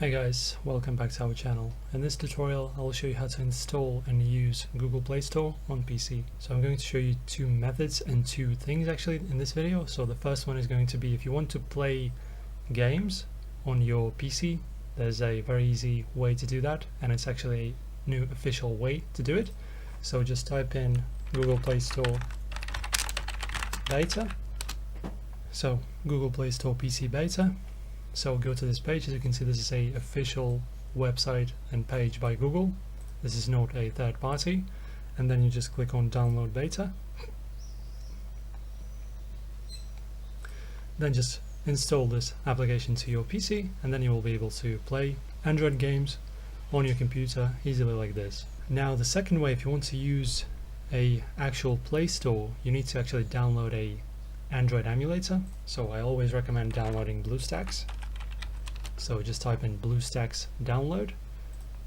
Hey guys, welcome back to our channel. In this tutorial I will show you how to install and use Google Play Store on PC. So I'm going to show you two methods and two things actually in this video. So the first one is going to be if you want to play games on your PC, there's a very easy way to do that, and it's actually a new official way to do it. So just type in Google Play Store beta. So Google Play Store PC beta. So go to this page. As you can see, this is a official website and page by Google. This is not a third party. And then you just click on download beta. Then just install this application to your PC, and then you will be able to play Android games on your computer easily like this. Now the second way, if you want to use a actual Play Store, you need to actually download a Android emulator. So I always recommend downloading BlueStacks. So just type in BlueStacks download,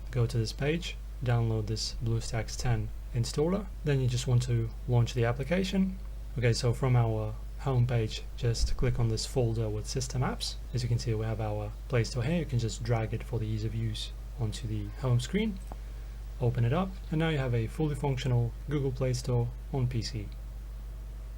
go to this page, download this BlueStacks 10 installer. Then you just want to launch the application. Okay, so from our home page, just click on this folder with system apps. As you can see, we have our Play Store here. You can just drag it for the ease of use onto the home screen, open it up, and now you have a fully functional Google Play Store on PC.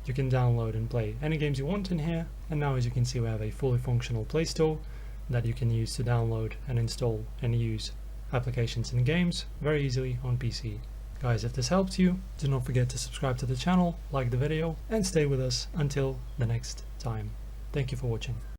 You can download and play any games you want in here, and now as you can see, we have a fully functional Play Store that you can use to download and install and use applications and games very easily on PC. Guys, if this helped you, do not forget to subscribe to the channel, like the video, and stay with us until the next time. Thank you for watching.